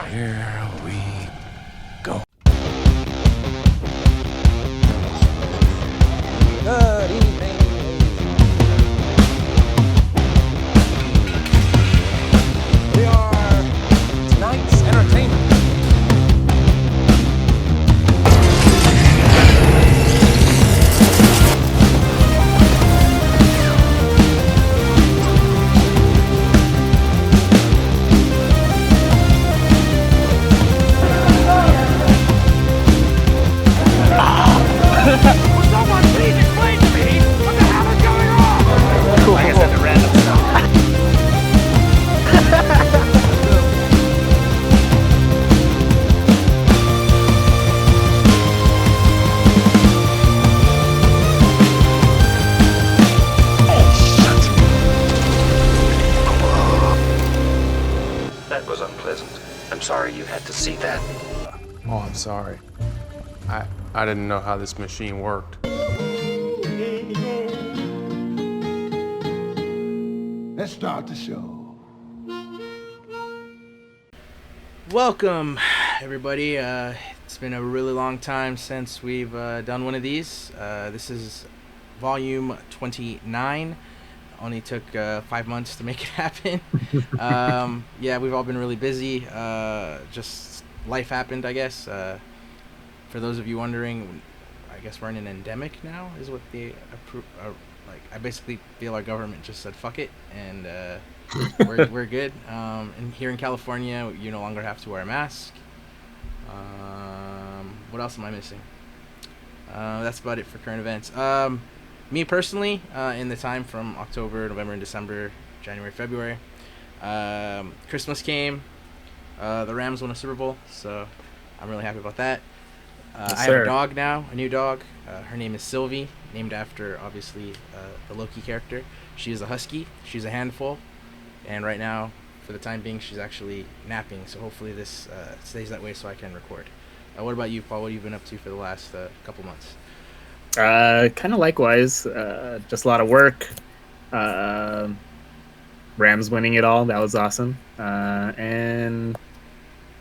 Here we go. Good evening. We are tonight's entertainment. Will someone please explain to me what the hell is going on? Cool. Like I said, the random stuff. That was unpleasant. I'm sorry you had to see that. Oh, I'm sorry. I didn't know how this machine worked. Let's start the show. Welcome, everybody. It's been a really long time since we've done one of these. This is volume 29. Only took 5 months to make it happen. Yeah, we've all been really busy. Just life happened, I guess. For those of you wondering, I guess we're in an endemic now, is what they like. I basically feel our government just said fuck it, and we're good. And here in California, you no longer have to wear a mask. What else am I missing? That's about it for current events. Me personally, in the time from October, November, and December, January, February, Christmas came. The Rams won a Super Bowl, so I'm really happy about that. I have a dog now, a new dog. Her name is Sylvie, named after, obviously, the Loki character. She is a husky. She's a handful. And right now, for the time being, she's actually napping. So hopefully this stays that way so I can record. What about you, Paul? What have you been up to for the last couple months? Kind of likewise. Just a lot of work. Rams winning it all. That was awesome. And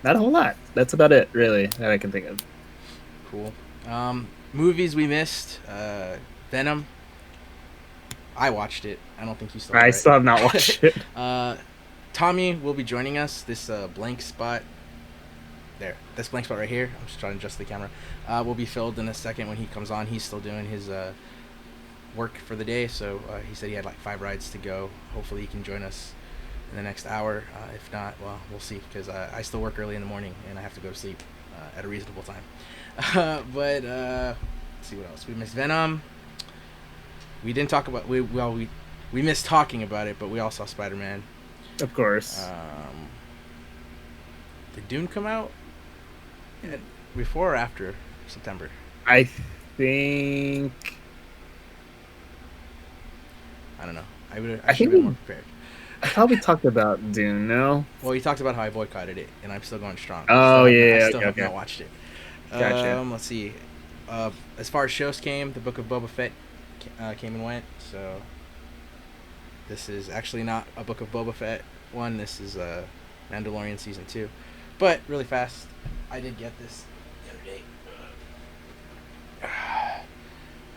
not a whole lot. That's about it, really, that I can think of. Cool. Movies we missed. Venom. I watched it. I don't think you still. I still have not watched it. Tommy will be joining us. This blank spot. There. This blank spot right here. I'm just trying to adjust the camera. Will be filled in a second when he comes on. He's still doing his work for the day, so he said he had like 5 rides to go. Hopefully he can join us in the next hour. If not, well, we'll see, because I still work early in the morning and I have to go to sleep at a reasonable time. But let's see what else. We missed Venom. We didn't talk about we missed talking about it, but we all saw Spider-Man. Of course. Did Dune come out before or after September? I think. I don't know. I should have been more prepared. I probably talked about Dune. No. Well, you talked about how I boycotted it, and I'm still going strong. Oh, yeah. I still have not watched it. Gotcha. Let's see. As far as shows came, the Book of Boba Fett came and went. So this is actually not a Book of Boba Fett one. This is Mandalorian season 2. But really fast, I did get this the other day.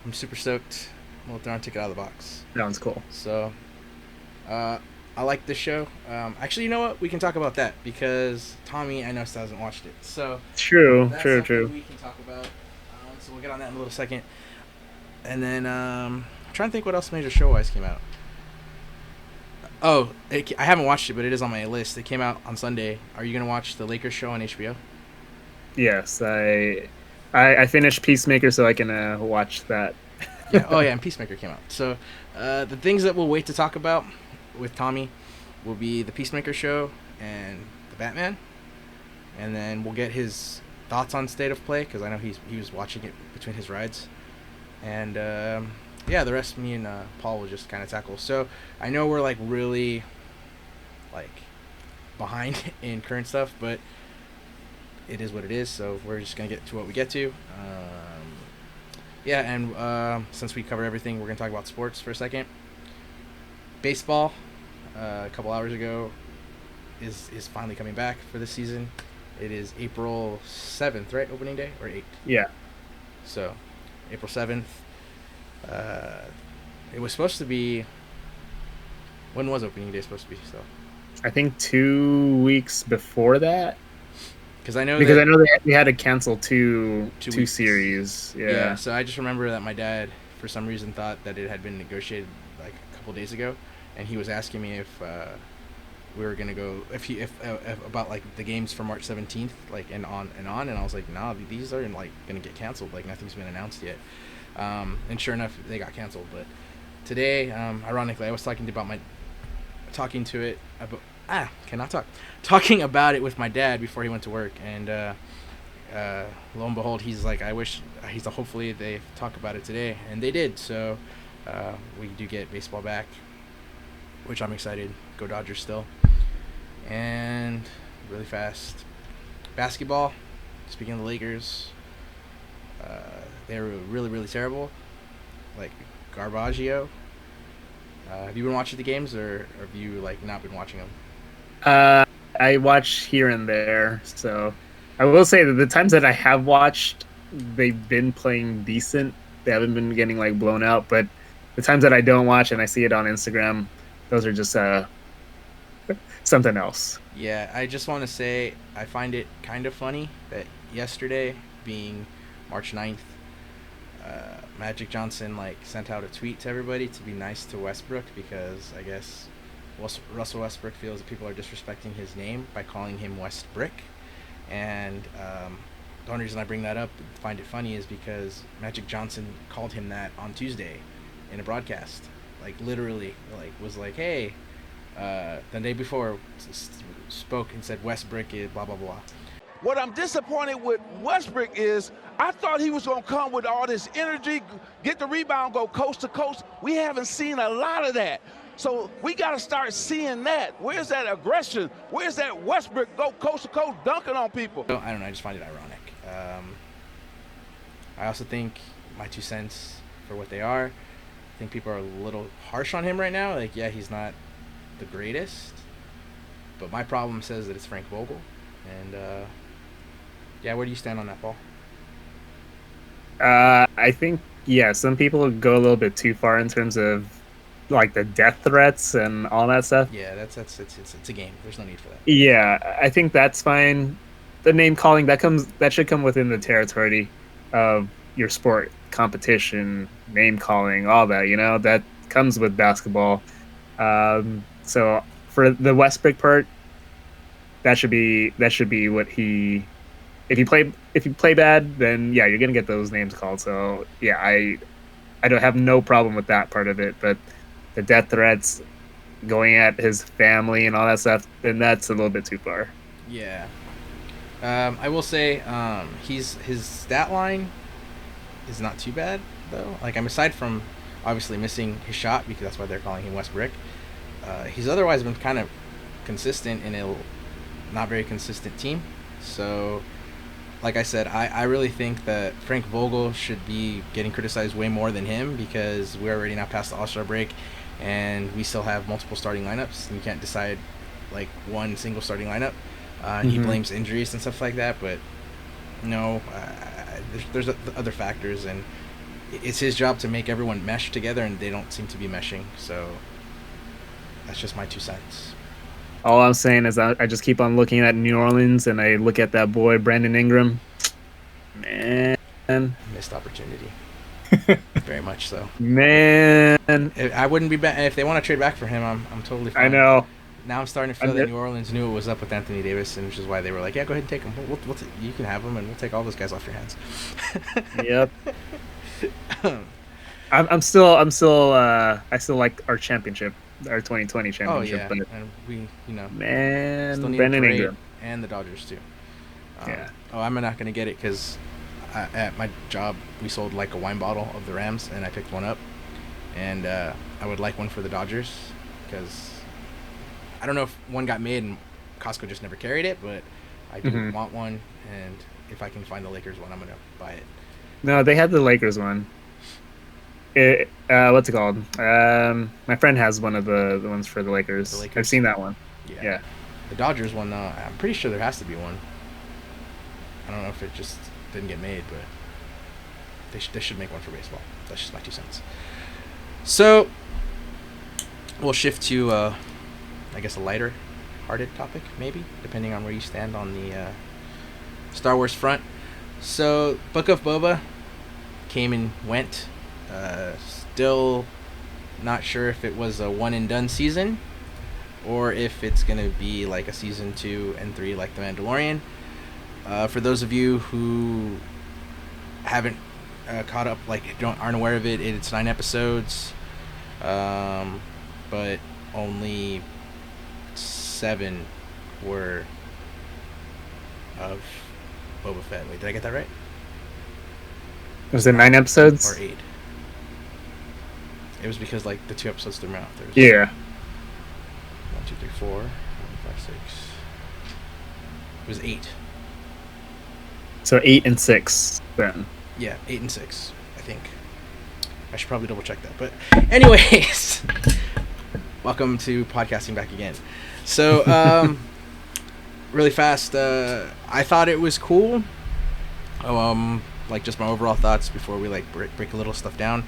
I'm super stoked. We'll throw and take it out of the box. Sounds cool. So, I like this show. Actually, you know what? We can talk about that, because Tommy, I know, still hasn't watched it. So True. that's something we can talk about. So we'll get on that in a little second. And then I'm trying to think what else major show-wise came out. Oh, I haven't watched it, but it is on my list. It came out on Sunday. Are you gonna watch the Lakers show on HBO? Yes, I finished Peacemaker, so I can watch that. Yeah. Oh yeah, and Peacemaker came out. So the things that we'll wait to talk about with Tommy will be the Peacemaker show and the Batman, and then we'll get his thoughts on State of Play, because I know he was watching it between his rides, and yeah, the rest me and Paul will just kind of tackle. So I know we're like really like behind in current stuff, but it is what it is. So we're just gonna get to what we get to. Yeah, and since we cover everything, we're gonna talk about sports for a second. Baseball, a couple hours ago, is finally coming back for this season. It is April 7th, right? Opening day or 8th. Yeah. So, April 7th. It was supposed to be. When was opening day supposed to be? So, I think 2 weeks before that. because I know they had to cancel two weeks. series. Yeah. So I just remember that my dad, for some reason, thought that it had been negotiated like a couple days ago, and he was asking me if we were gonna go if about like the games for March 17th, like and on, and I was like, nah, these aren't like gonna get canceled. Like nothing's been announced yet. And sure enough, they got canceled. But today, ironically, I was talking about talking about it with my dad before he went to work, and lo and behold, he's like, hopefully they talk about it today, and they did. So we do get baseball back, which I'm excited. Go Dodgers still. And really fast, basketball. Speaking of the Lakers, they were really, really terrible, like Garbaggio. Have you been watching the games, or have you like not been watching them? I watch here and there, so I will say that the times that I have watched, they've been playing decent. They haven't been getting like blown out, but the times that I don't watch and I see it on Instagram, those are just something else. Yeah, I just want to say I find it kind of funny that yesterday, being March 9th, Magic Johnson like sent out a tweet to everybody to be nice to Westbrook, because I guess Russell Westbrook feels that people are disrespecting his name by calling him Westbrick. And the only reason I bring that up, find it funny, is because Magic Johnson called him that on Tuesday in a broadcast. Like literally, like was like, hey, the day before spoke and said Westbrick is blah blah blah. What I'm disappointed with Westbrook is I thought he was going to come with all this energy, get the rebound, go coast to coast. We haven't seen a lot of that. So we got to start seeing that. Where's that aggression? Where's that Westbrook go coast to coast dunking on people? I don't know. I just find it ironic. I also think, my 2 cents for what they are, I think people are a little harsh on him right now. Like, yeah, he's not the greatest, but my problem says that it's Frank Vogel. And yeah, where do you stand on that, Paul? I think, yeah, some people go a little bit too far in terms of like the death threats and all that stuff. Yeah, it's a game. There's no need for that. Yeah, I think that's fine. The name calling, that should come within the territory of your sport, competition, name calling, all that. That comes with basketball. So for the Westbrook part, that should be what he. If you play bad, then yeah, you're gonna get those names called. So yeah, I don't have no problem with that part of it, but the death threats, going at his family and all that stuff, then that's a little bit too far. Yeah. I will say, his stat line is not too bad though. Like, I'm aside from obviously missing his shot, because that's why they're calling him Westbrick. He's otherwise been kind of consistent in a not very consistent team. So, like I said, I really think that Frank Vogel should be getting criticized way more than him, because we're already now past the All-Star break, and we still have multiple starting lineups, and you can't decide like one single starting lineup. He blames injuries and stuff like that, but no, there's other factors, and it's his job to make everyone mesh together, and they don't seem to be meshing. So that's just my 2 cents. All I'm saying is I just keep on looking at New Orleans, and I look at that boy Brandon Ingram. Man, missed opportunity. Very much so. Man, I wouldn't be bad if they want to trade back for him. I'm totally fine. I know. Now I'm starting to feel that New Orleans knew what was up with Anthony Davis, and which is why they were like, yeah, go ahead and take him. You can have him, and we'll take all those guys off your hands. Yep. I still like our championship, our 2020 championship. Oh yeah, but and we, man, still need Brandon Parade Ingram and the Dodgers too. Yeah. Oh, I'm not gonna get it because at my job we sold like a wine bottle of the Rams, and I picked one up, and I would like one for the Dodgers, because I don't know if one got made and Costco just never carried it, but I do want one, and if I can find the Lakers one, I'm gonna buy it. No, they had the Lakers one. What's it called? My friend has one of the ones for the Lakers. I've seen that one. Yeah. Yeah. The Dodgers one, I'm pretty sure there has to be one. I don't know if it just didn't get made, but they should make one for baseball. That's just my 2 cents. So we'll shift to I guess a lighter-hearted topic, maybe, depending on where you stand on the Star Wars front. So Book of Boba came and went. Still not sure if it was a one and done season or if it's gonna be like a season 2 and 3 like The Mandalorian. For those of you who haven't caught up, like aren't aware of it, it's 9 episodes, but only 7 were of Boba Fett. Wait, did I get that right? Was it 9 episodes? Or 8? It was because like the 2 episodes threw me out. There was 1, 2, 3, 4, 5, 6. It was 8. So 8 and 6 then. Yeah, 8 and 6, I think. I should probably double check that. But anyways, welcome to podcasting back again. So, really fast, I thought it was cool. Like just my overall thoughts before we like break a little stuff down.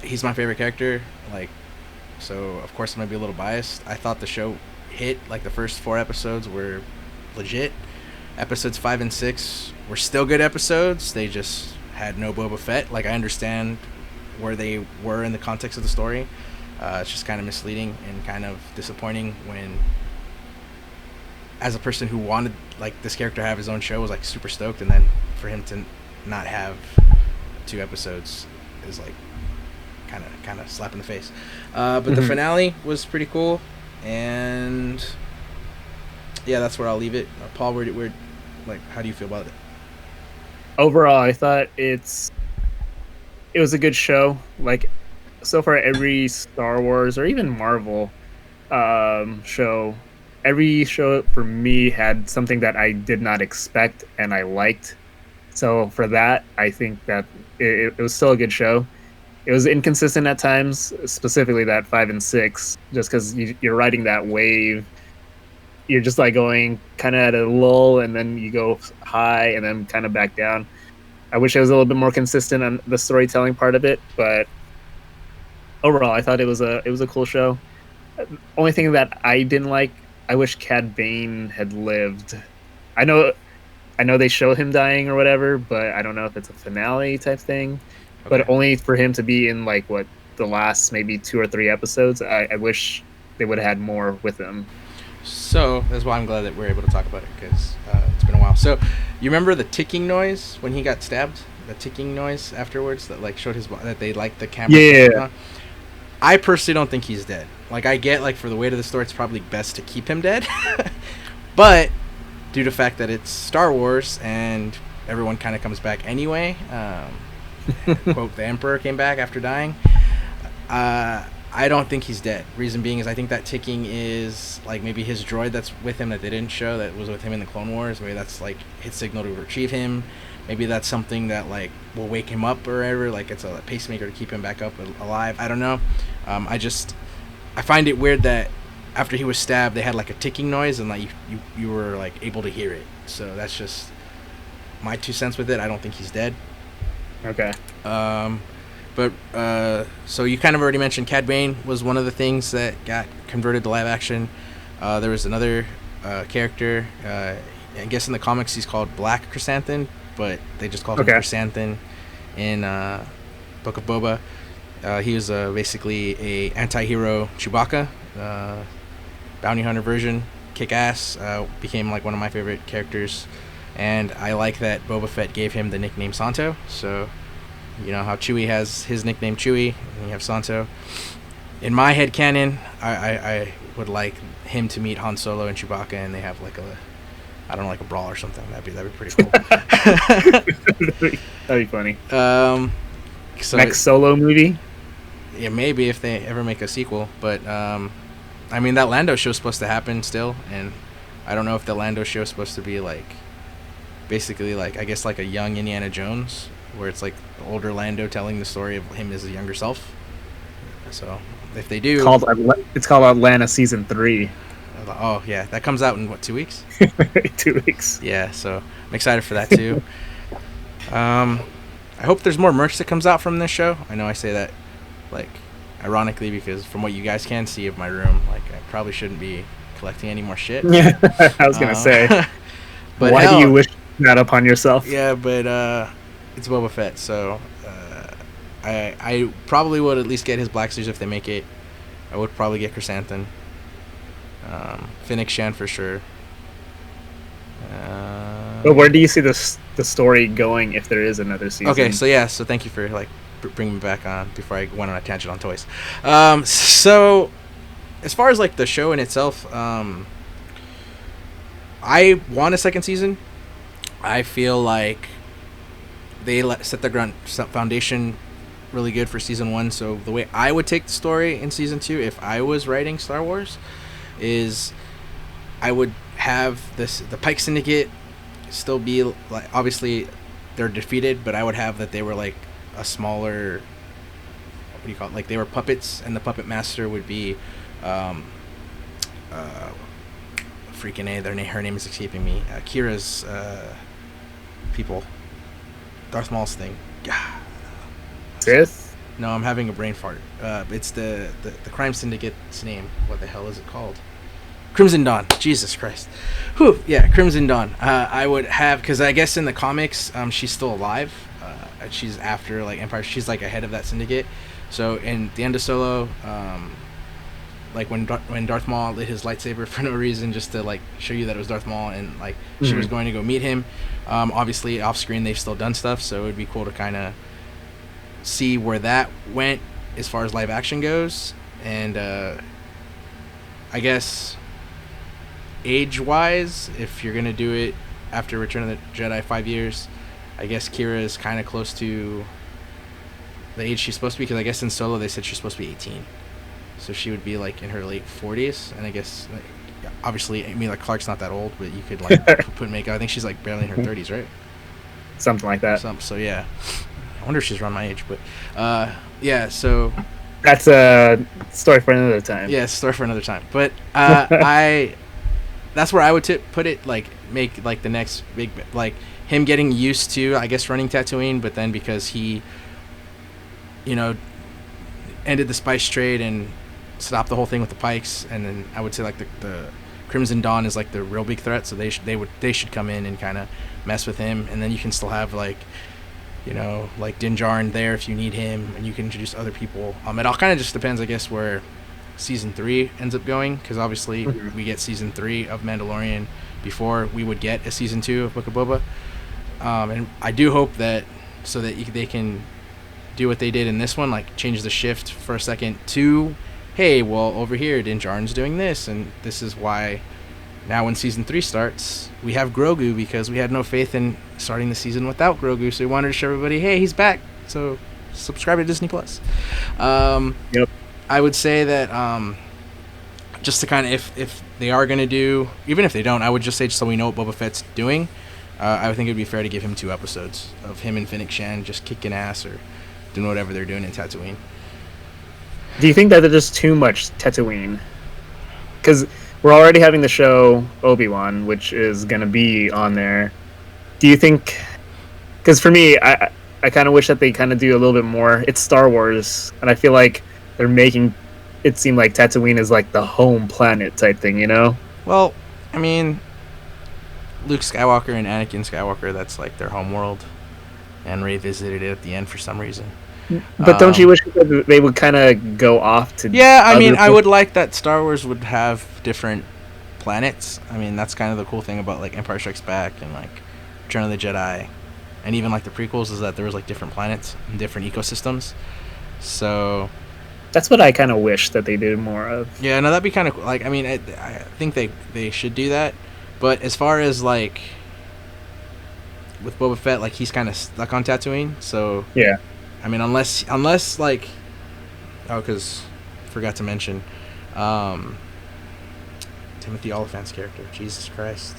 He's my favorite character, like, so of course I'm gonna be a little biased. I thought the show hit, like the first 4 episodes were legit. Episodes 5 and 6 were still good episodes. They just had no Boba Fett. Like, I understand where they were in the context of the story. It's just kind of misleading and kind of disappointing when, as a person who wanted like this character to have his own show, was like super stoked, and then for him to not have 2 episodes is like kind of slap in the face. But the finale was pretty cool, and yeah, that's where I'll leave it. Paul, where like, how do you feel about it? Overall, I thought it was a good show. Like, so far, every Star Wars or even Marvel show, every show for me had something that I did not expect and I liked. So for that, I think that it was still a good show. It was inconsistent at times, specifically that 5 and 6, just because you're riding that wave. You're just like going kind of at a lull, and then you go high, and then kind of back down. I wish I was a little bit more consistent on the storytelling part of it, but overall, I thought it was a cool show. Only thing that I didn't like, I wish Cad Bane had lived. I know they show him dying or whatever, but I don't know if it's a finale type thing. Okay. But only for him to be in like the last maybe 2 or 3 episodes. I wish they would have had more with him. So that's why I'm glad that we're able to talk about it, because it's been a while. So you remember the ticking noise when he got stabbed? The ticking noise afterwards that like showed that they liked the camera. Yeah. I personally don't think he's dead. Like, I get like for the weight of the story, it's probably best to keep him dead, but due to the fact that it's Star Wars and everyone kind of comes back anyway, quote, the Emperor came back after dying. I don't think he's dead. Reason being is I think that ticking is like maybe his droid that's with him that they didn't show, that was with him in the Clone Wars. Maybe that's like his signal to retrieve him. Maybe that's something that like will wake him up or whatever. Like it's a pacemaker to keep him back up alive. I don't know. I find it weird that after he was stabbed, they had like a ticking noise and like you were like able to hear it. So that's just my 2 cents with it. I don't think he's dead. Okay. But so you kind of already mentioned Cad Bane was one of the things that got converted to live action. There was another character. I guess in the comics he's called Black Chrysanthemum, but they just called him Chrysanthemum in Book of Boba. He was basically a anti-hero Chewbacca, bounty hunter version, kick ass. Became like one of my favorite characters, and I like that Boba Fett gave him the nickname Santo. So, you know how Chewie has his nickname Chewie, and you have Santo. In my head canon, I would like him to meet Han Solo and Chewbacca, and they have like a brawl or something. That'd be pretty cool. That'd be funny. So next Solo movie? Yeah, maybe if they ever make a sequel. But I mean, that Lando show's supposed to happen still, and I don't know if the Lando show is supposed to be like basically like, I guess, like a young Indiana Jones, where it's like the older Lando telling the story of him as a younger self. So if they do, It's called Atlanta Season 3. Oh yeah, that comes out in what, 2 weeks? 2 weeks. Yeah, so I'm excited for that too. I hope there's more merch that comes out from this show. I know I say that like ironically because from what you guys can see of my room, like I probably shouldn't be collecting any more shit. Yeah, I was gonna say. But why do you wish that upon yourself? Yeah, but it's Boba Fett, so I probably would at least get his Black Series if they make it. I would probably get Chrysanthemum. Fennec Shan for sure. But where do you see the story going if there is another season? Okay, so thank you for like bringing me back on before I went on a tangent on toys. So as far as like the show in itself, I want a second season. I feel like they set the foundation really good for season 1. So the way I would take the story in season 2, if I was writing Star Wars, is I would have the Pike Syndicate still be like, obviously they're defeated, but I would have that they were like a smaller, what do you call it, like they were puppets, and the puppet master would be freaking A, her name is escaping me, Kira's people, Darth Maul's thing. Sith? No, I'm having a brain fart. It's the crime syndicate's name. What the hell is it called? Crimson Dawn. Jesus Christ. Whew. Yeah, Crimson Dawn. I would have, because I guess in the comics, she's still alive. She's after like Empire. She's like ahead of that syndicate. So in the end of Solo, like when Darth Maul lit his lightsaber for no reason, just to like show you that it was Darth Maul, and like she was going to go meet him. Obviously off screen they've still done stuff, so it would be cool to kind of see where that went as far as live action goes. And I guess age wise, if you're gonna do it after Return of the Jedi 5 years, I guess Kira is kind of close to the age she's supposed to be, because I guess in Solo they said she's supposed to be 18, so she would be like in her late 40s. And I guess like, obviously Emilia Clarke's not that old, but you could like put makeup. I think she's like barely in her 30s, right? Something like that. So yeah, I wonder if she's around my age, but yeah, so that's a story for another time. Yeah, it's a story for another time. But that's where I would put it, like make like the next big, like him getting used to, I guess, running Tatooine, but then because he, you know, ended the spice trade and stopped the whole thing with the Pikes, and then I would say like the Crimson Dawn is like the real big threat, so they should come in and kind of mess with him, and then you can still have like, you know, like Din Djarin there if you need him, and you can introduce other people. It all kind of just depends, I guess, where season 3 ends up going, because obviously we get season 3 of Mandalorian before we would get a season 2 of Book of Boba, and I do hope that so that they can do what they did in this one, like change the shift for a second to, hey, well, over here Din Djarin's doing this, and this is why now when season 3 starts we have Grogu, because we had no faith in starting the season without Grogu, so we wanted to show everybody, hey, he's back, so subscribe to Disney Plus. Yep. I would say that just to kind of, if they are going to do, even if they don't, I would just say, just so we know what Boba Fett's doing, I would think it would be fair to give him 2 episodes of him and Fennec Shan just kicking ass or doing whatever they're doing in Tatooine. Do you think that there's just too much Tatooine? Because we're already having the show Obi-Wan, which is going to be on there. Do you think... Because for me, I kind of wish that they kind of do a little bit more. It's Star Wars, and I feel like they're making it seem like Tatooine is like the home planet type thing, you know? Well, I mean, Luke Skywalker and Anakin Skywalker, that's like their home world, and Rey visited it at the end for some reason. But don't you wish that they would kind of go off to... Yeah, I mean, I would like that Star Wars would have different planets. I mean, that's kind of the cool thing about like Empire Strikes Back and like Return of the Jedi, and even like the prequels, is that there was like different planets and different ecosystems. So that's what I kind of wish that they did more of. Yeah, no, that'd be kind of like, I mean, I think they should do that. But as far as like with Boba Fett, like he's kind of stuck on Tatooine. So yeah, I mean, unless like, oh, because forgot to mention Timothy Oliphant's character. Jesus Christ.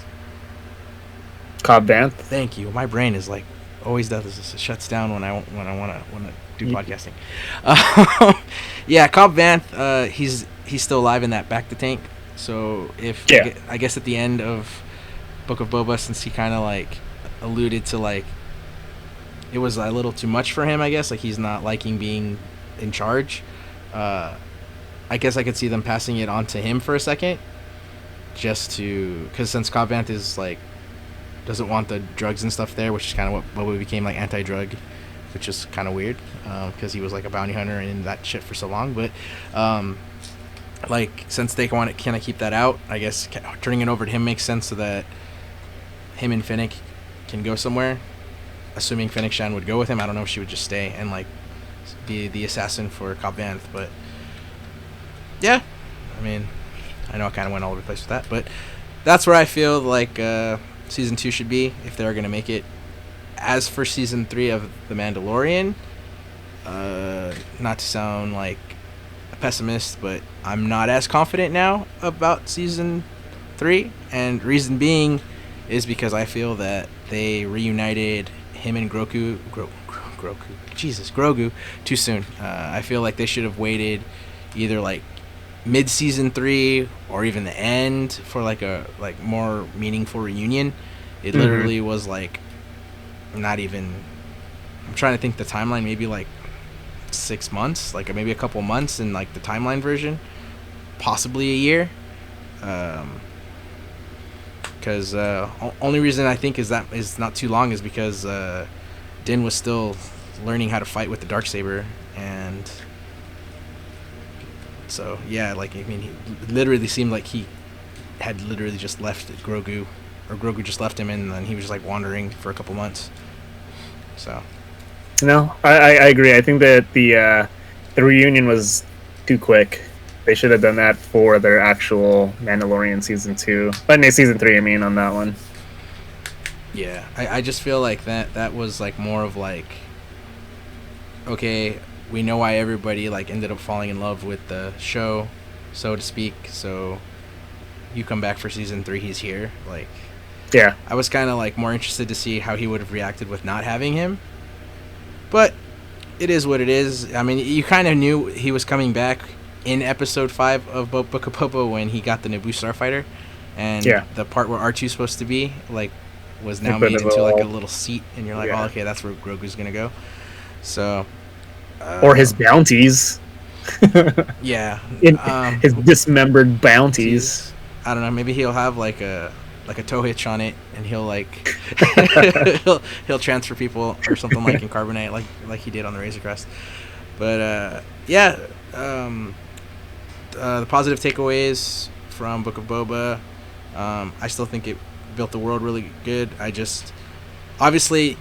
Cobb Vanth. Thank you. My brain is like always does this. It shuts down when I want to do podcasting. Yeah, Cobb Vanth. He's still alive in that back to tank. So if Yeah. I guess at the end of Book of Boba, since he kind of like alluded to like it was a little too much for him, I guess, like he's not liking being in charge. I guess I could see them passing it on to him for a second, just to because since Cobb Vanth is like doesn't want the drugs and stuff there, which is kind of what Boba became like anti-drug, which is kind of weird because he was like a bounty hunter and that shit for so long. But like since they want to kind of keep that out, I guess turning it over to him makes sense so that him and Fennec can go somewhere. Assuming Fennec Shan would go with him, I don't know if she would just stay and like be the assassin for Cobb Vanth, but yeah, I mean, I know I kind of went all over the place with that, but that's where I feel like season 2 should be if they're gonna make it. As for season 3 of The Mandalorian, not to sound like a pessimist, but I'm not as confident now about season 3, and reason being is because I feel that they reunited him and Grogu too soon. I feel like they should have waited either like mid-season 3 or even the end for like a more meaningful reunion. It literally was like not even, I'm trying to think the timeline, maybe like 6 months, like maybe a couple months in like the timeline version, possibly a year. Because only reason I think is that is not too long is because Din was still learning how to fight with the Darksaber, and so yeah, like I mean, he literally seemed like he had literally just left Grogu, or Grogu just left him, and then he was just like wandering for a couple months. So No, I agree. I think that the reunion was too quick. They should have done that for their actual Mandalorian season 2. But no, season 3, I mean, on that one. yeah, I just feel like that was like more of like, okay, we know why everybody like ended up falling in love with the show, so to speak. So you come back for season 3, he's here. Like, Yeah. I was kind of like more interested to see how he would have reacted with not having him. But it is what it is. I mean, you kind of knew he was coming back in episode 5 of Book of Boba when he got the Naboo starfighter, and the part where R2's supposed to be like was now made into like a little seat, and you're like, oh, okay, that's where Grogu's gonna go. So or his bounties. Yeah, his dismembered bounties. I don't know. Maybe he'll have like a tow hitch on it, and he'll like he'll transfer people or something like in Carbonite, like he did on the Razor Crest. But yeah, the positive takeaways from Book of Boba, I still think it built the world really good. I just obviously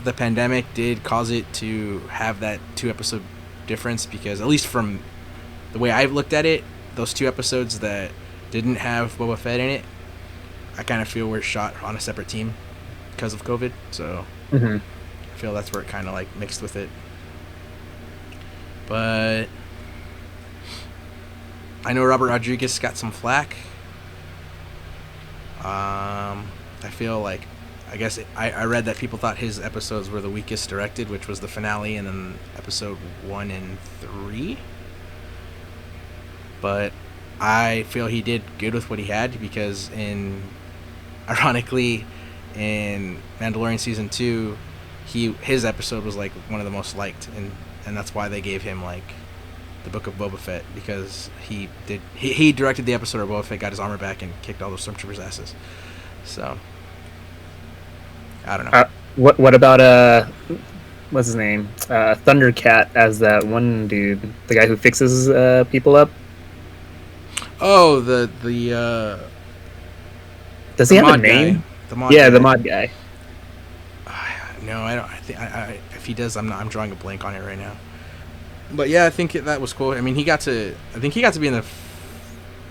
the pandemic did cause it to have that 2-episode difference, because at least from the way I've looked at it, those 2 episodes that didn't have Boba Fett in it, I kind of feel were shot on a separate team because of COVID. So I feel that's where it kind of like mixed with it. But I know Robert Rodriguez got some flack. I feel like, I guess I read that people thought his episodes were the weakest directed, which was the finale and then episode 1 and 3. But I feel he did good with what he had, because ironically, in Mandalorian season 2, his episode was like one of the most liked, and that's why they gave him like the Book of Boba Fett, because he directed the episode where Boba Fett got his armor back and kicked all those stormtroopers' asses. So I don't know. What about what's his name? Thundercat as that one dude, the guy who fixes people up. Oh, the does he have a name? The mod guy. No, I don't. I think if he does, I'm drawing a blank on it right now. But yeah, I think that was cool. I mean, I think he got to be in the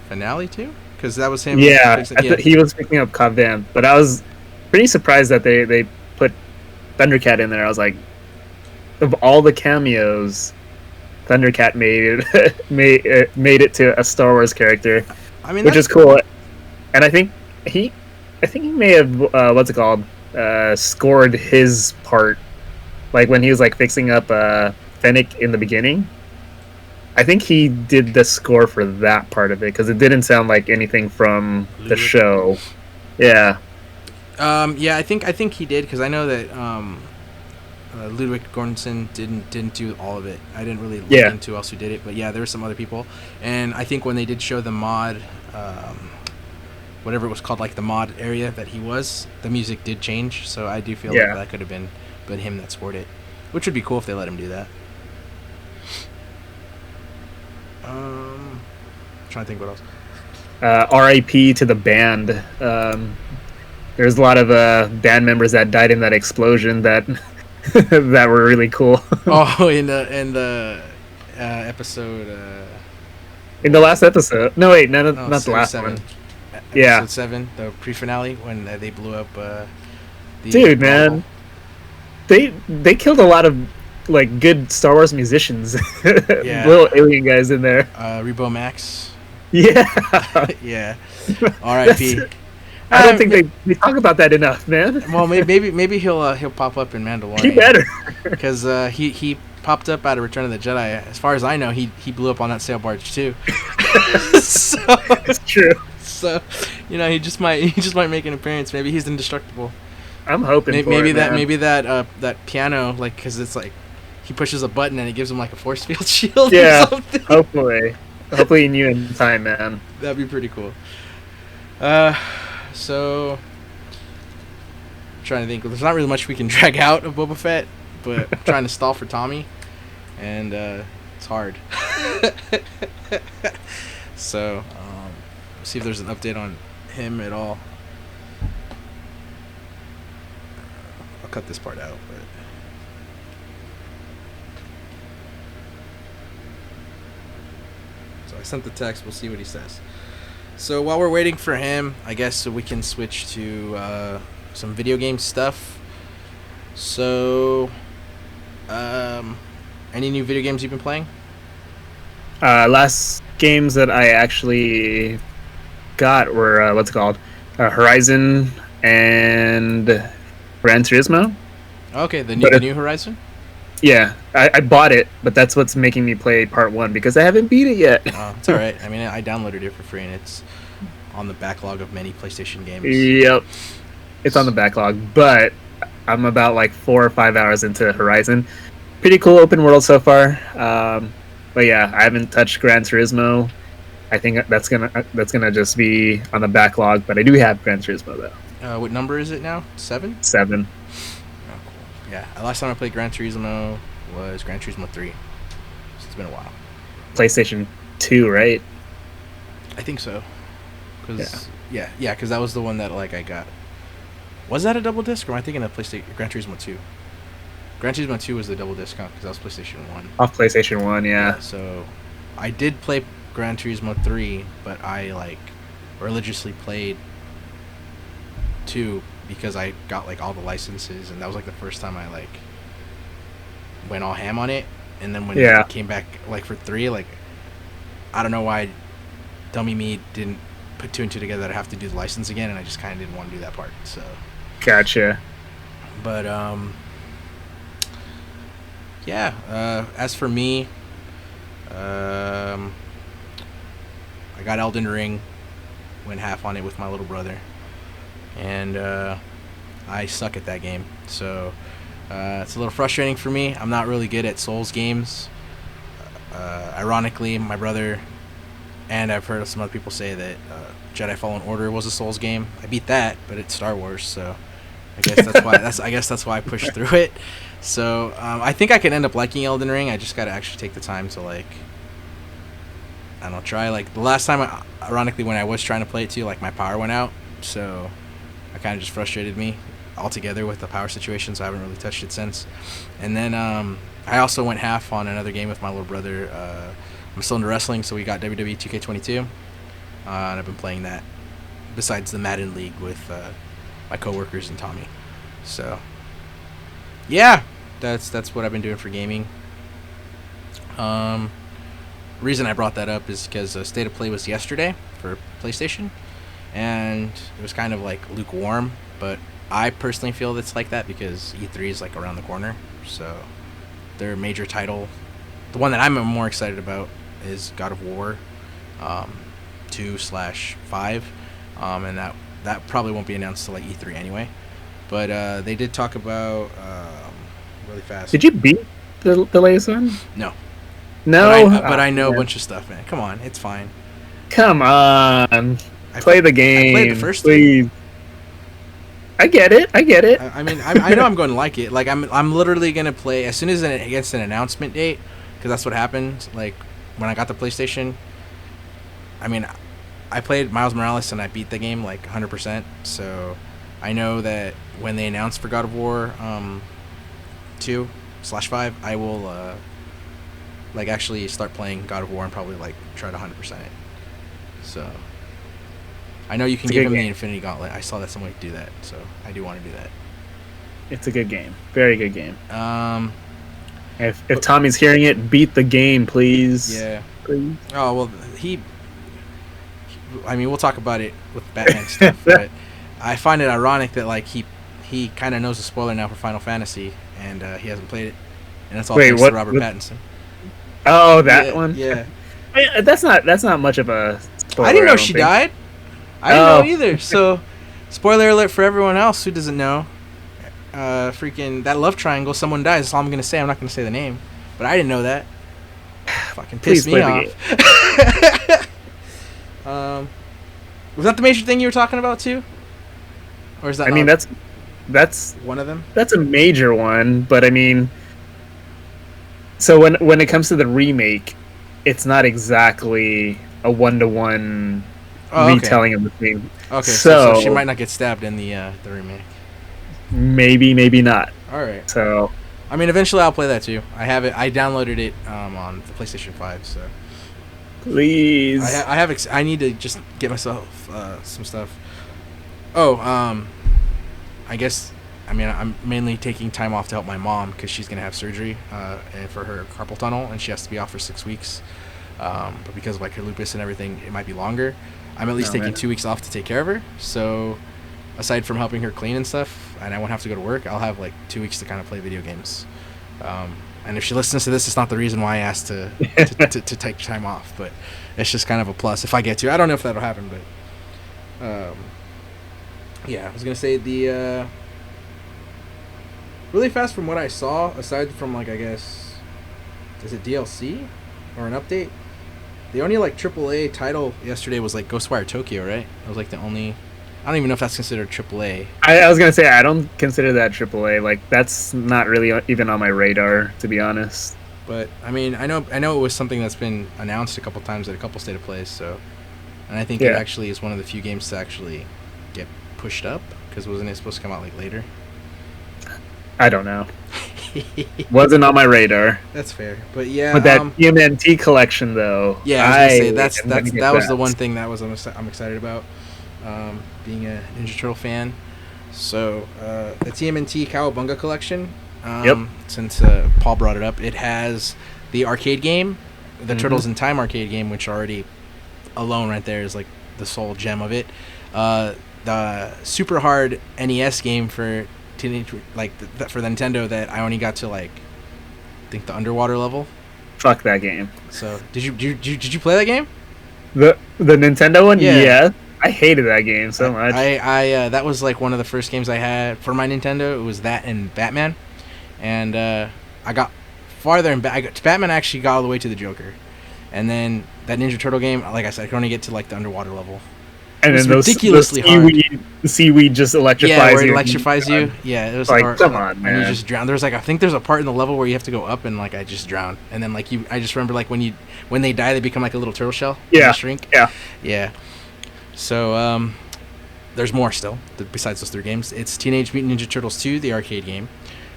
finale too, because that was him. Yeah, he was picking up Cobb Vanth, but I was pretty surprised that they put Thundercat in there. I was like, of all the cameos, Thundercat made it to a Star Wars character. I mean, which is cool. And I think he may have scored his part, like when he was like fixing up Fennec in the beginning. I think he did the score for that part of it because it didn't sound like anything from the show. Yeah. Yeah, I think he did because I know that Ludwig Göransson didn't do all of it. I didn't really look into who else who did it, but yeah, there were some other people. And I think when they did show the mod, whatever it was called, like the mod area that he was, the music did change. So I do feel like that could have been him that scored it, which would be cool if they let him do that. Trying to think what else. R.I.P. to the band. There's a lot of band members that died in that explosion that that were really cool. Oh, in the episode. In the last episode. No, wait, not the last 7. one. Episode 7, the pre-finale when they blew up. The Dude, man, they killed a lot of like good Star Wars musicians. Yeah. Little alien guys in there. Rebo Max. Yeah. Yeah. R.I.P. I don't think they talk about that enough, man. Well, maybe he'll pop up in Mandalorian. He better, because he popped up out of Return of the Jedi. As far as I know, he blew up on that sail barge too. So it's true. So, he just might make an appearance. Maybe he's indestructible. I'm hoping. Maybe that piano, like, because it's like he pushes a button and it gives him like a force field shield. Yeah. Or something. Hopefully, he knew in time, man. That'd be pretty cool. So, I'm trying to think. There's not really much we can drag out of Boba Fett, but I'm trying to stall for Tommy, and it's hard. So, see if there's an update on him at all. I'll cut this part out, but. So I sent the text. We'll see what he says. So while we're waiting for him, I guess we can switch to some video game stuff. So, any new video games you've been playing? Last games that I actually got were what's it called? Horizon and Gran Turismo. Okay, the new Horizon? Yeah, I bought it, but that's what's making me play part 1 because I haven't beat it yet. Oh, it's alright. I mean, I downloaded it for free, and it's on the backlog of many PlayStation games. Yep. It's on the backlog, but I'm about like 4 or 5 hours into Horizon. Pretty cool open world so far. But yeah, I haven't touched Gran Turismo. I think that's gonna just be on the backlog, but I do have Gran Turismo though. What number is it now? 7? 7. Oh, cool. Yeah, last time I played Gran Turismo was Gran Turismo 3. So it's been a while. PlayStation 2, right? I think so. Cause because that was the one that like I got. Was that a double disc, or am I thinking of PlayStation Gran Turismo 2? Gran Turismo 2 was the double disc because that was PlayStation 1. Off PlayStation 1, yeah. So I did play Gran Turismo 3, but I like religiously played 2 because I got like all the licenses, and that was like the first time I like went all ham on it. And then when it came back like for 3, like I don't know why dummy me didn't put 2 and 2 together that I have to do the license again, and I just kind of didn't want to do that part. So Gotcha. But as for me, I got Elden Ring, went half on it with my little brother, and I suck at that game. So it's a little frustrating for me. I'm not really good at Souls games. Ironically, my brother and I've heard some other people say that Jedi Fallen Order was a Souls game. I beat that, but it's Star Wars, so I guess that's why I pushed through it. So I think I could end up liking Elden Ring. I just gotta actually take the time to like, I don't know, try. Like the last time, ironically, when I was trying to play it too, like my power went out, so I kind of just frustrated me altogether with the power situation. So I haven't really touched it since. And then I also went half on another game with my little brother. I'm still into wrestling, so we got WWE 2K22, and I've been playing that besides the Madden League with my coworkers and Tommy. So yeah, that's what I've been doing for gaming. Reason I brought that up is because State of Play was yesterday for PlayStation, and it was kind of like lukewarm, but I personally feel it's like that because E3 is like around the corner, so their major title, the one that I'm more excited about, is God of War 2/5, and that probably won't be announced till like E3 anyway. But they did talk about really fast. Did you beat the latest one? No. No, But I know a man. bunch of stuff, man. Come on, it's fine. Come on, play the game. I played the first please. I get it. I mean, I know I'm going to like it. Like, I'm literally going to play as soon as it gets an announcement date, because that's what happened. Like, when I got the PlayStation, I mean, I played Miles Morales and I beat the game like 100%. So I know that when they announce for God of War 2/5, I will like actually start playing God of War and probably like try to 100% it. So I know you can give him the Infinity Gauntlet. I saw that somebody do that, so I do want to do that. It's a good game. Very good game. If but- Tommy's hearing it, beat the game, Yeah. please. Oh well, I mean, we'll talk about it with Batman stuff, but I find it ironic that like he kind of knows the spoiler now for Final Fantasy, and he hasn't played it, and that's all thanks to Robert Pattinson. Oh, that one. Yeah. That's not much of a spoiler. I didn't know don't she think. died. I didn't know either. So, spoiler alert for everyone else who doesn't know. Freaking that love triangle. Someone dies. That's all I'm gonna say. I'm not gonna say the name, but I didn't know that. Fucking pissed me off. Was that the major thing you were talking about too, or is that? I mean, that's one of them. That's a major one, but I mean, so when it comes to the remake, it's not exactly a 1-to-1 retelling of the thing. Okay, so she might not get stabbed in the remake. Maybe not. All right. So, I mean, eventually I'll play that too. I have it. I downloaded it on the PlayStation 5. So please. I need to just get myself some stuff. Oh, I guess. I mean, I'm mainly taking time off to help my mom because she's gonna have surgery and for her carpal tunnel, and she has to be off for 6 weeks. But because of like her lupus and everything, it might be longer. I'm at least taking 2 weeks off to take care of her. So, aside from helping her clean and stuff, and I won't have to go to work, I'll have like 2 weeks to kind of play video games. And if she listens to this, it's not the reason why I asked to take time off, but it's just kind of a plus if I get to. I don't know if that'll happen, but yeah, I was gonna say the really fast from what I saw, aside from like I guess, is it DLC or an update? The only like AAA title yesterday was like Ghostwire Tokyo, right? That was like the only. I don't even know if that's considered AAA. I was gonna say I don't consider that AAA. Like that's not really even on my radar, to be honest. But I mean, I know it was something that's been announced a couple times at a couple state of plays. So, and I think it actually is one of the few games to actually get pushed up because wasn't it supposed to come out like later? I don't know. Wasn't on my radar. That's fair, but yeah. But that TMNT collection, though. Yeah, I was gonna say that was the one thing that I'm excited about. Being a Ninja Turtle fan, so the TMNT Cowabunga collection. Since Paul brought it up, it has the arcade game, the Turtles in Time arcade game, which already alone right there is like the sole gem of it. The super hard NES game for teenage for the Nintendo that I only got to like I think the underwater level. Fuck that game. So did you play that game? The Nintendo one? Yeah. I hated that game so much. I that was like one of the first games I had for my Nintendo. It was that and Batman, and I got farther and Batman actually got all the way to the Joker, and then that Ninja Turtle game, like I said, I could only get to like the underwater level. And then ridiculously hard. The seaweed just electrifies you. Yeah, where it electrifies you. Yeah, it was like, hard. come on, man. And you just drown. There's like I think there's a part in the level where you have to go up, and like I just drowned. And then like I just remember like when they die, they become like a little turtle shell. Yeah. They shrink. Yeah. Yeah. So there's more still besides those three games. It's Teenage Mutant Ninja Turtles 2, the arcade game.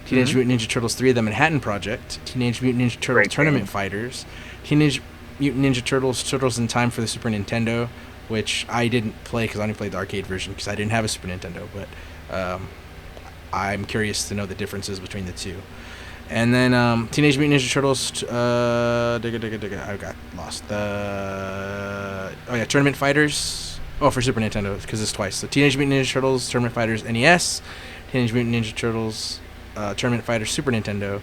Teenage Mutant Ninja Turtles 3, the Manhattan Project. Teenage Mutant Ninja Turtles Tournament Fighters. Teenage Mutant Ninja Turtles in Time for the Super Nintendo, which I didn't play because I only played the arcade version because I didn't have a Super Nintendo. But I'm curious to know the differences between the two. And then Teenage Mutant Ninja Turtles. I got lost. Tournament Fighters. Oh, for Super Nintendo because it's twice. So Teenage Mutant Ninja Turtles Tournament Fighters NES. Teenage Mutant Ninja Turtles Tournament Fighters Super Nintendo.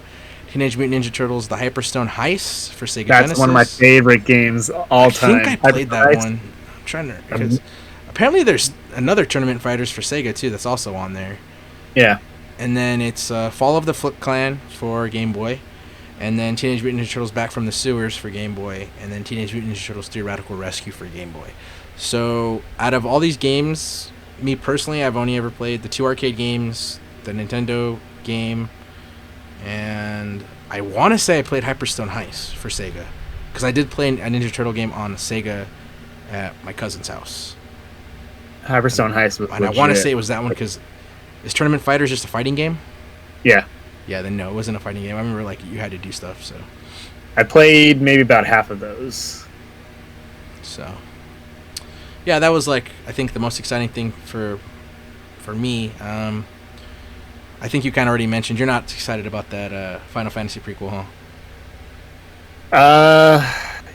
Teenage Mutant Ninja Turtles: The Hyperstone Heist for Sega That's Genesis. one of my favorite games all time. I think I played that one. I'm trying to, because apparently there's another Tournament Fighters for Sega too that's also on there. Yeah. And then it's Fall of the Foot Clan for Game Boy, and then Teenage Mutant Ninja Turtles: Back from the Sewers for Game Boy, and then Teenage Mutant Ninja Turtles 3: Radical Rescue for Game Boy. So out of all these games, me personally, I've only ever played the 2 arcade games, the Nintendo game, and I want to say I played Hyperstone Heist for Sega, because I did play a Ninja Turtle game on Sega at my cousin's house. Hyperstone Heist was And I want to say it was that one, because is Tournament Fighters just a fighting game? Yeah. Yeah, then no, it wasn't a fighting game. I remember like you had to do stuff, so. I played maybe about half of those. So. Yeah, that was like I think the most exciting thing for me. I think you kind of already mentioned you're not excited about that Final Fantasy prequel, huh?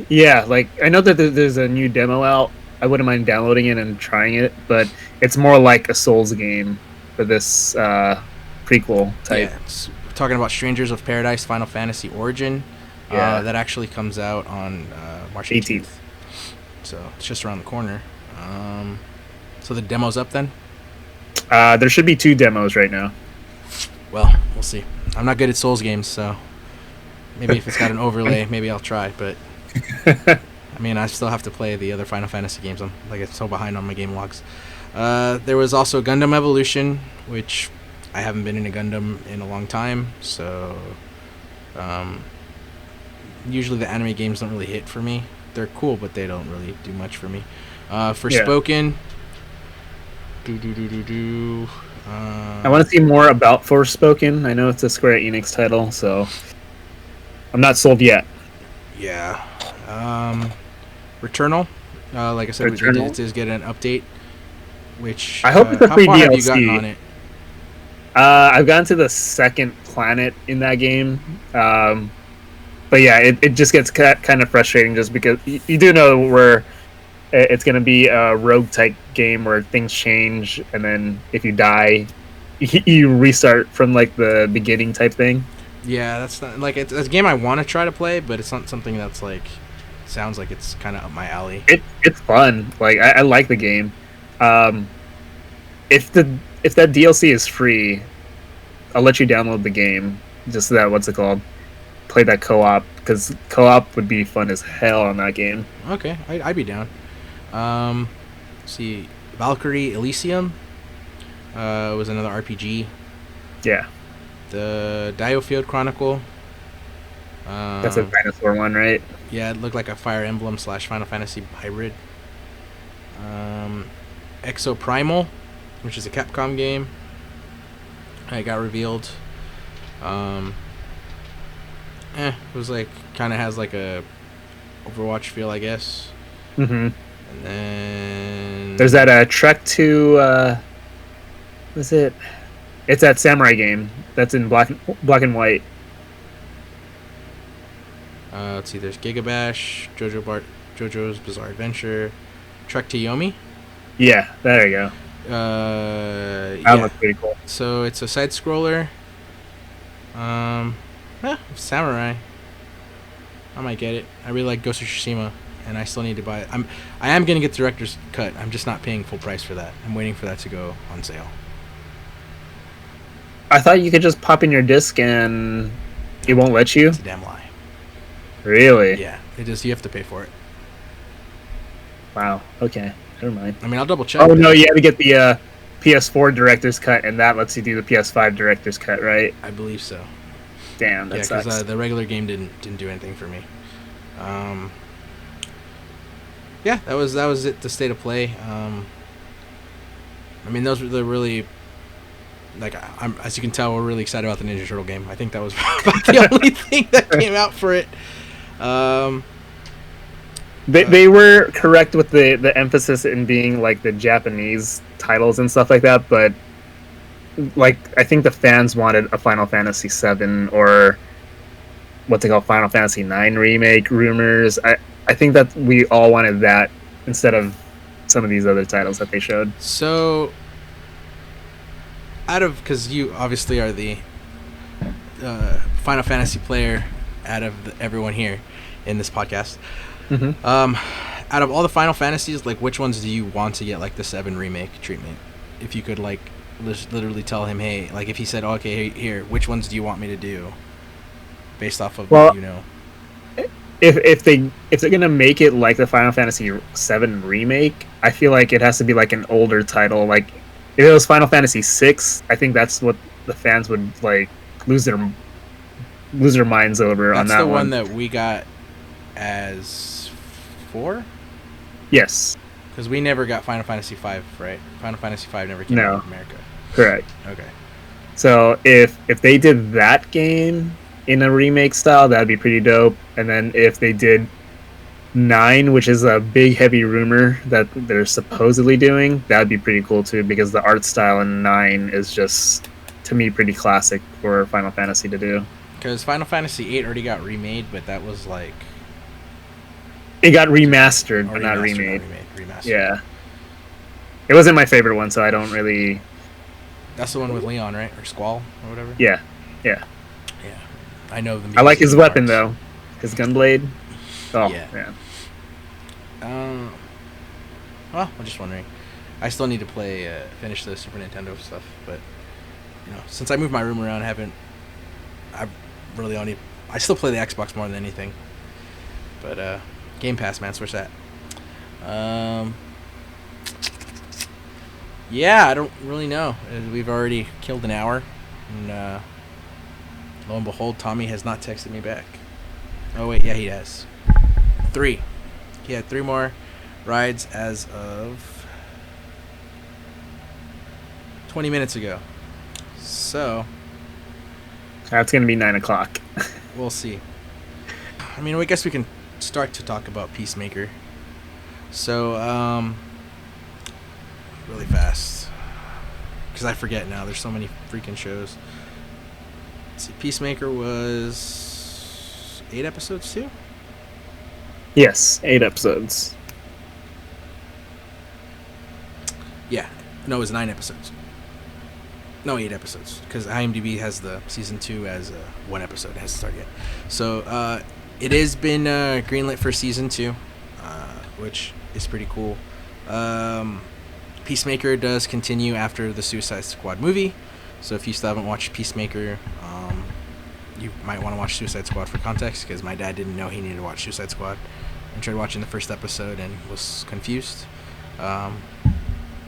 Yeah, like I know that there's a new demo out. I wouldn't mind downloading it and trying it, but it's more like a Souls game for this prequel type. Yeah, we're talking about Strangers of Paradise Final Fantasy Origin. Yeah. That actually comes out on March 18th. So it's just around the corner. So the demo's up then? There should be 2 demos right now. Well, we'll see. I'm not good at Souls games, so maybe if it's got an overlay, maybe I'll try. But I mean, I still have to play the other Final Fantasy games. I'm like so behind on my game logs. There was also Gundam Evolution, which I haven't been in a Gundam in a long time, so usually the anime games don't really hit for me. They're cool, but they don't really do much for me. Forspoken. I want to see more about Forspoken. I know it's a Square Enix title, so I'm not sold yet. Yeah. Returnal. Like I said, we did get an update. Which I hope it's a free how far DLC. have you gotten on it? I've gotten to the 2nd planet in that game. But yeah, it just gets kind of frustrating just because you do know where it's going to be a rogue type game where things change, and then if you die, you restart from like the beginning type thing. Yeah, that's not, like it's a game I want to try to play, but it's not something that's like sounds like it's kind of up my alley. It's fun. Like I like the game. If that DLC is free, I'll let you download the game. Just so that play that co-op, because co-op would be fun as hell on that game. Okay, I'd be down. Let's see, Valkyrie Elysium was another RPG. Yeah. The Diofield Chronicle. That's a dinosaur one, right? Yeah, it looked like a Fire Emblem / Final Fantasy hybrid. Exoprimal, which is a Capcom game. It got revealed. It was like kind of has like a Overwatch feel, I guess. Mm-hmm. And then there's that Trek to what's it? It's that samurai game that's in black and white. Let's see. There's Gigabash, JoJo's Bizarre Adventure, Trek to Yomi. Yeah, there you go. That looks pretty cool. So it's a side scroller. Samurai. I might get it. I really like Ghost of Tsushima, and I still need to buy it. I am gonna get the director's cut. I'm just not paying full price for that. I'm waiting for that to go on sale. I thought you could just pop in your disc and it won't let you. It's a damn lie. Really? Yeah, it is. You have to pay for it. Wow. Okay. Never mind. I mean, I'll double check. Oh no, you have to get the PS4 director's cut, and that lets you do the PS5 director's cut, right? I believe so. Damn, that sucks. Because the regular game didn't do anything for me. Yeah, that was it. The state of play. I mean, those were the really. Like, as you can tell, we're really excited about the Ninja Turtle game. I think that was about the only thing that came out for it. They were correct with the emphasis in being like the Japanese titles and stuff like that, but like I think the fans wanted a Final Fantasy VII or what's it called, Final Fantasy IX remake rumors. I think that we all wanted that instead of some of these other titles that they showed. So, because you obviously are the Final Fantasy player out of everyone here in this podcast. Mm-hmm. Out of all the Final Fantasies, like, which ones do you want to get, like, the 7 remake treatment? If you could, like, literally tell him, hey, like, if he said, oh, okay, here, which ones do you want me to do? Based off of what you know. If they're gonna make it like the Final Fantasy VII remake, I feel like it has to be like an older title. Like, if it was Final Fantasy VI, I think that's what the fans would like lose their minds over. That's on that the one that we got as 4. Yes. Because we never got Final Fantasy V, right? Final Fantasy V never came out in America. Correct. Okay. So if they did that game in a remake style, that'd be pretty dope. And then if they did 9, which is a big heavy rumor that they're supposedly doing, that'd be pretty cool too, because the art style in 9 is just, to me, pretty classic for Final Fantasy to do. Because Final Fantasy VIII already got remade, but that was like... It got remastered, but not remade. Remastered. Yeah. It wasn't my favorite one, so I don't really... That's the one with Leon, right? Or Squall, or whatever? Yeah. I know them. I like his weapon, though. His gunblade. Oh, yeah. Well, I'm just wondering. I still need to finish the Super Nintendo stuff, but, since I moved my room around, I still play the Xbox more than anything. But, Game Pass, man, where's that? Yeah, I don't really know. We've already killed an hour, and, lo and behold, Tommy has not texted me back. Oh, wait, yeah, he has. 3. He had 3 more rides as of 20 minutes ago. So... That's going to be 9 o'clock. We'll see. I mean, I guess we can start to talk about Peacemaker. So, really fast. Because I forget now. There's so many freaking shows. Let's see, Peacemaker was 8 episodes too? Yes, 8 episodes. Yeah. No, it was 9 episodes. No, 8 episodes. Because IMDb has the season 2 as 1 episode. It hasn't started yet. So, it has been greenlit for season 2, which is pretty cool. Peacemaker does continue after the Suicide Squad movie. So if you still haven't watched Peacemaker, you might want to watch Suicide Squad for context, because my dad didn't know he needed to watch Suicide Squad and tried watching the first episode and was confused. But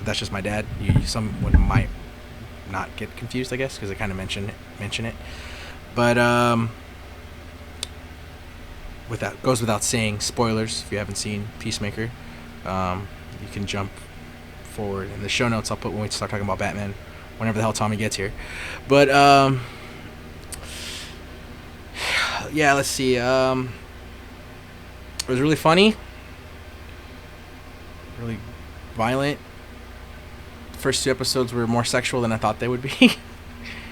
that's just my dad. Someone might not get confused, I guess, because I kind of mention it. But goes without saying, spoilers if you haven't seen Peacemaker. You can jump forward in the show notes. I'll put when we start talking about Batman, whenever the hell Tommy gets here. But yeah, let's see. It was really funny, really violent. The first 2 episodes were more sexual than I thought they would be.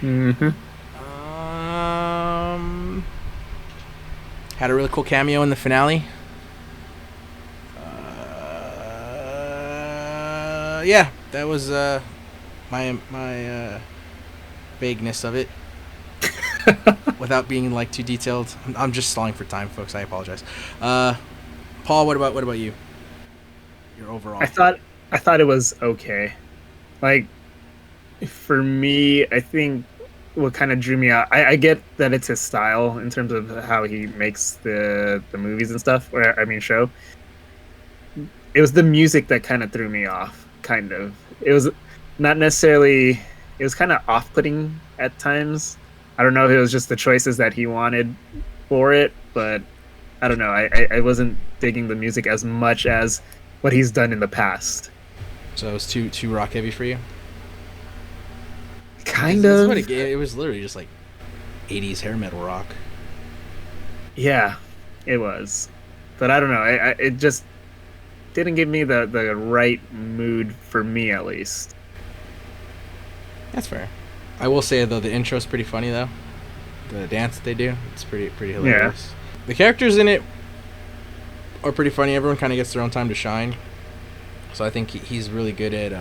Mm-hmm. Had a really cool cameo in the finale. Yeah, that was my vagueness of it. Without being like too detailed. I'm just stalling for time, folks. I apologize. Paul, what about you? Your overall. I thought it was okay. Like, for me, I think what kind of drew me out, I get that it's his style in terms of how he makes the movies and stuff, show. It was the music that kind of threw me off, kind of. It was not necessarily, it was kind of off-putting at times. I don't know if it was just the choices that he wanted for it, but I don't know. I wasn't digging the music as much as what he's done in the past. So it was too rock heavy for you? Kind of. It was literally just like 80s hair metal rock. Yeah, it was. But I don't know. It just didn't give me the right mood for me, at least. That's fair. I will say, though, the intro's pretty funny, though. The dance that they do, it's pretty hilarious. Yeah. The characters in it are pretty funny. Everyone kind of gets their own time to shine. So I think he's really good at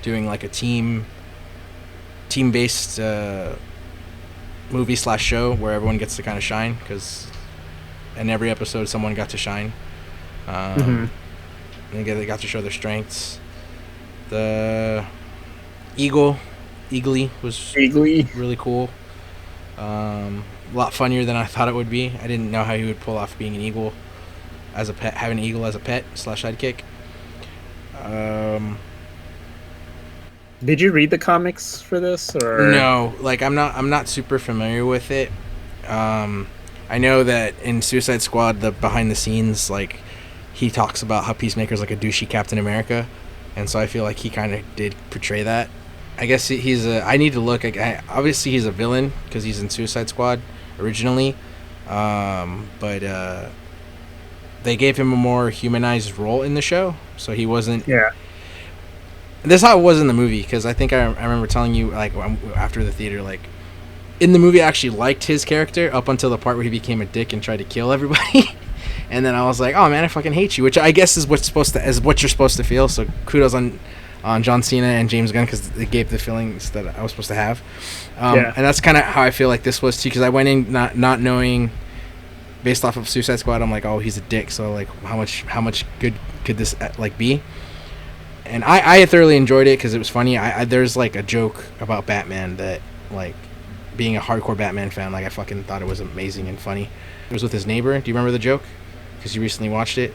doing like a team-based movie / show where everyone gets to kind of shine, because in every episode someone got to shine. And they got to show their strengths. The Eagly was really cool. A lot funnier than I thought it would be. I didn't know how he would pull off being an eagle as a pet, having an eagle as a pet / sidekick. Did you read the comics for this, or no? Like, I'm not super familiar with it. I know that in Suicide Squad, the behind the scenes, like, he talks about how Peacemaker's like a douchey Captain America, and so I feel like he kind of did portray that. I guess he's a. I need to look. Obviously, he's a villain because he's in Suicide Squad originally, but they gave him a more humanized role in the show, so he wasn't. Yeah. This is how it was in the movie, because I think I remember telling you, like, after the theater, like, in the movie I actually liked his character up until the part where he became a dick and tried to kill everybody. And then I was like, oh man, I fucking hate you, which I guess is what you're supposed to feel. So kudos on John Cena and James Gunn, because they gave the feelings that I was supposed to have. And that's kind of how I feel like this was too, because I went in not knowing, based off of Suicide Squad, I'm like, oh, he's a dick, so like how much good could this like be? And I thoroughly enjoyed it because it was funny. There's like a joke about Batman that, like, being a hardcore Batman fan, like, I fucking thought it was amazing and funny. It was with his neighbor. Do you remember the joke? Because you recently watched it,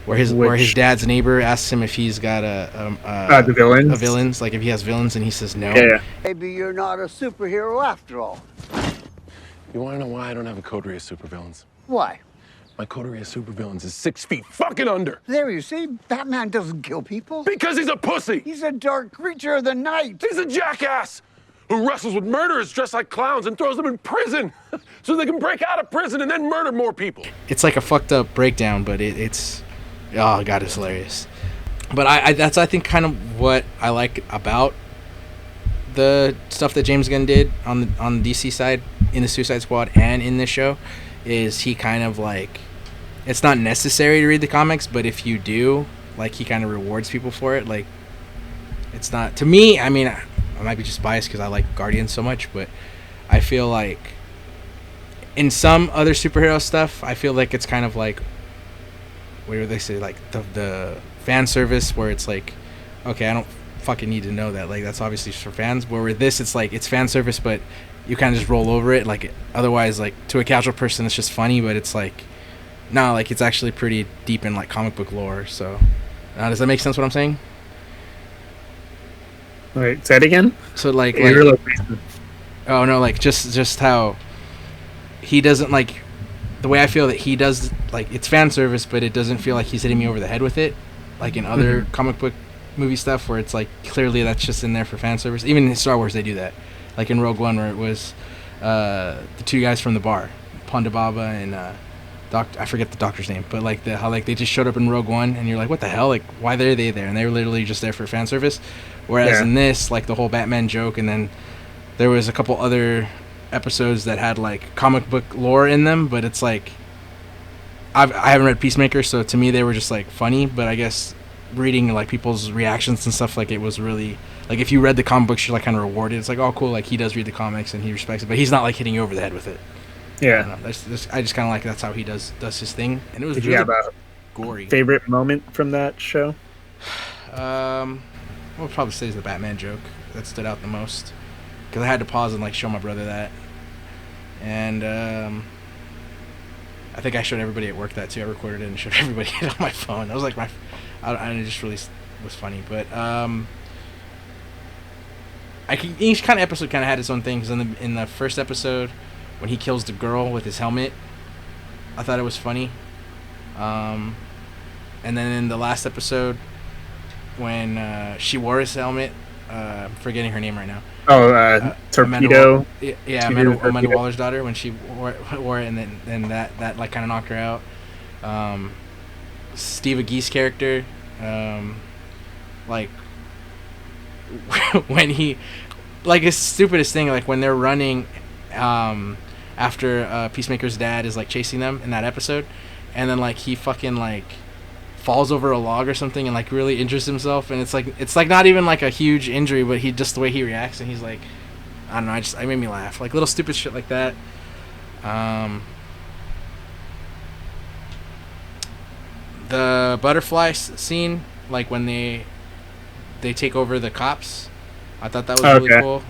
where his dad's neighbor asks him if he's got the villains. A villains, like if he has villains, and he says no. Yeah. Maybe you're not a superhero after all. You want to know why I don't have a coterie of supervillains? Why? My coterie of supervillains is 6 feet fucking under. There, you see, Batman doesn't kill people. Because he's a pussy. He's a dark creature of the night. He's a jackass who wrestles with murderers dressed like clowns and throws them in prison so they can break out of prison and then murder more people. It's like a fucked up breakdown, but it's oh god, it's hilarious. But that's I think kind of what I like about the stuff that James Gunn did on the DC side in the Suicide Squad and in this show, is he kind of like, it's not necessary to read the comics, but if you do, like, he kind of rewards people for it. Like, it's not, to me, I mean, I might be just biased because I like Guardians so much, but I feel like in some other superhero stuff, I feel like it's kind of like, what do they say, like the fan service, where it's like, okay, I don't fucking need to know that, like, that's obviously for fans. Where with this, it's like, it's fan service, but you kind of just roll over it. Like, otherwise, like, to a casual person, it's just funny, but it's like, no, like, it's actually pretty deep in, like, comic book lore. So does that make sense what I'm saying? Wait, say it again. So like oh no, like just how he doesn't, like, the way I feel that he does, like, it's fan service, but it doesn't feel like he's hitting me over the head with it, like in other comic book movie stuff where it's like clearly that's just in there for fan service. Even in Star Wars they do that, like in Rogue One, where it was the two guys from the bar, Ponda Baba and I forget the doctor's name, but like how like they just showed up in Rogue One and you're like, what the hell, like, why are they there? And they were literally just there for fan service. Whereas in this, like, the whole Batman joke, and then there was a couple other episodes that had like comic book lore in them, but it's like, I haven't read Peacemaker, so to me they were just like funny. But I guess reading like people's reactions and stuff, like, it was really like, if you read the comic books, you're like kind of rewarded. It's like, oh cool, like, he does read the comics and he respects it, but he's not like hitting you over the head with it. Yeah, I just kind of like that's how he does his thing, and it was Did really you have a gory. favorite moment from that show? I'll probably say is the Batman joke that stood out the most, because I had to pause and like show my brother that, and I think I showed everybody at work that too. I recorded it and showed everybody it on my phone. That was like it just really was funny. But each kind of episode kind of had its own things. In the first episode, when he kills the girl with his helmet, I thought it was funny. And then in the last episode, when she wore his helmet, I'm forgetting her name right now. Torpedo. Amanda Waller's daughter, when she wore it, and then that like kind of knocked her out. Steve Agee's character, like when he, like, his stupidest thing, like when they're running, after Peacemaker's dad is like chasing them in that episode, and then like he fucking like falls over a log or something and like really injures himself, and it's like not even like a huge injury, but he just, the way he reacts, and he's like, I don't know. I made me laugh. Like little stupid shit like that. The butterfly scene, like when they take over the cops, I thought that was really cool.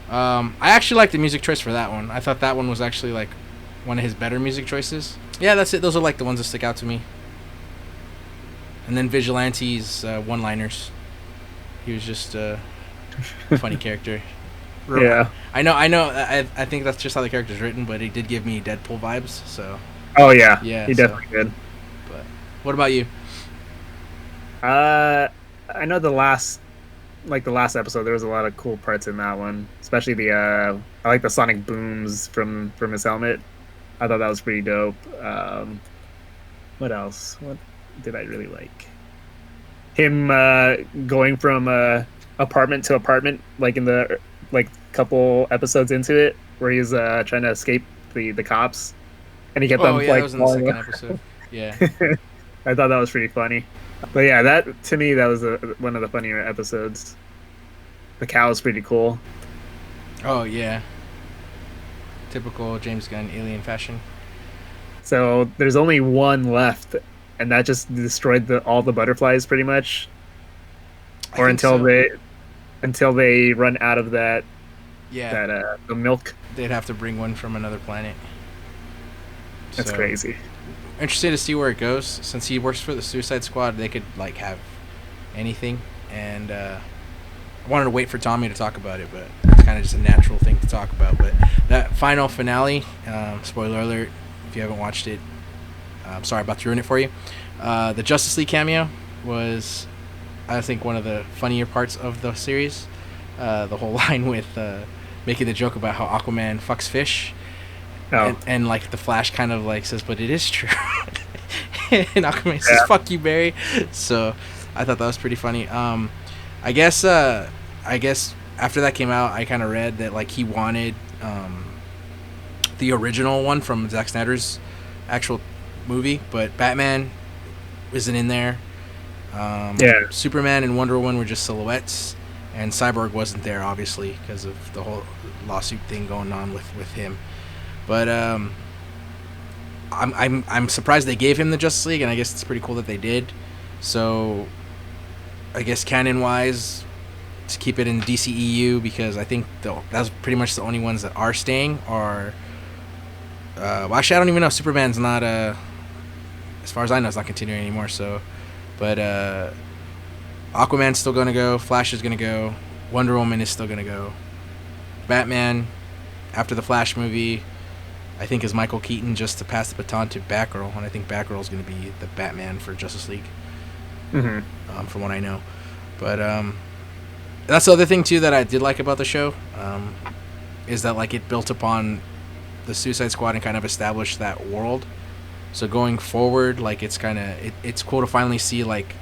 I actually liked the music choice for that one. I thought that one was actually like one of his better music choices. Yeah, that's it. Those are like the ones that stick out to me. And then Vigilante's one-liners. He was just a funny character. Yeah. I know. I think that's just how the character's written, but he did give me Deadpool vibes. So. Oh yeah. Yeah. He definitely did. But what about you? I know the last episode, there was a lot of cool parts in that one, especially I like the sonic booms from his helmet. I thought that was pretty dope. What else? What did I really like? Him going from apartment to apartment, like in the couple episodes into it, where he's trying to escape the cops, and he kept on that was in the second episode. Yeah. I thought that was pretty funny. But yeah, that to me that was one of the funnier episodes. The cow is pretty cool. Oh yeah. Typical James Gunn alien fashion. So there's only one left, and that just destroyed all the butterflies pretty much. Or until they run out of that. Yeah. That the milk. They'd have to bring one from another planet. That's crazy. Interested to see where it goes. Since he works for the Suicide Squad, they could like have anything. And I wanted to wait for Tommy to talk about it, but it's kind of just a natural thing to talk about. But that final finale, spoiler alert, if you haven't watched it, I'm sorry about to ruin it for you. The Justice League cameo was, I think, one of the funnier parts of the series. The whole line with making the joke about how Aquaman fucks fish. Oh. And like the Flash kind of like says, but it is true. And Aquaman says, fuck you, Barry. So I thought that was pretty funny. I guess after that came out, I kind of read that like he wanted the original one from Zack Snyder's actual movie, but Batman isn't in there. Superman and Wonder Woman were just silhouettes, and Cyborg wasn't there obviously because of the whole lawsuit thing going on with him. But I'm surprised they gave him the Justice League, and I guess it's pretty cool that they did. So I guess canon-wise, to keep it in DCEU, because I think that's pretty much the only ones that are staying are... well, actually, I don't even know. Superman's not... as far as I know, it's not continuing anymore. So, but Aquaman's still going to go. Flash is going to go. Wonder Woman is still going to go. Batman, after the Flash movie... I think is Michael Keaton, just to pass the baton to Batgirl, and I think Batgirl is going to be the Batman for Justice League, from what I know. But that's the other thing too that I did like about the show, is that like it built upon the Suicide Squad and kind of established that world. So going forward, like it's cool to finally see like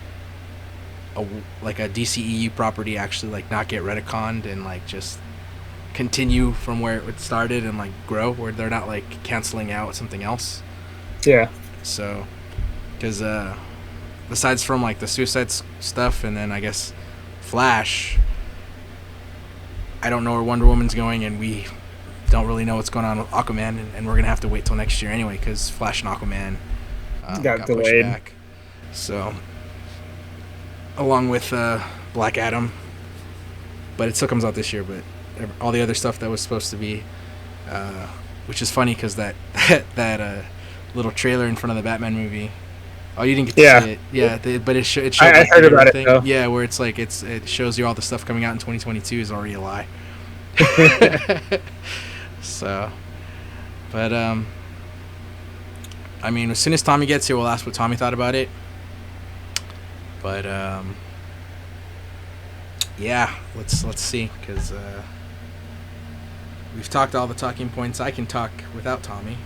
a DCEU property actually like not get retconned and like just continue from where it started and like grow, where they're not like canceling out something else. Yeah. So, because besides from like the Suicide stuff and then I guess Flash, I don't know where Wonder Woman's going, and we don't really know what's going on with Aquaman, and we're gonna have to wait till next year anyway because Flash and Aquaman got delayed. pushed back. So, along with Black Adam, but it still comes out this year. But all the other stuff that was supposed to be, which is funny because that little trailer in front of the Batman movie. Oh, you didn't get to see it. Yeah, but it showed. I heard about it though. Yeah, where it's like it shows you all the stuff coming out in 2022 is already a lie. So, but I mean, as soon as Tommy gets here, we'll ask what Tommy thought about it. But yeah, let's see, because we've talked all the talking points I can talk without Tommy.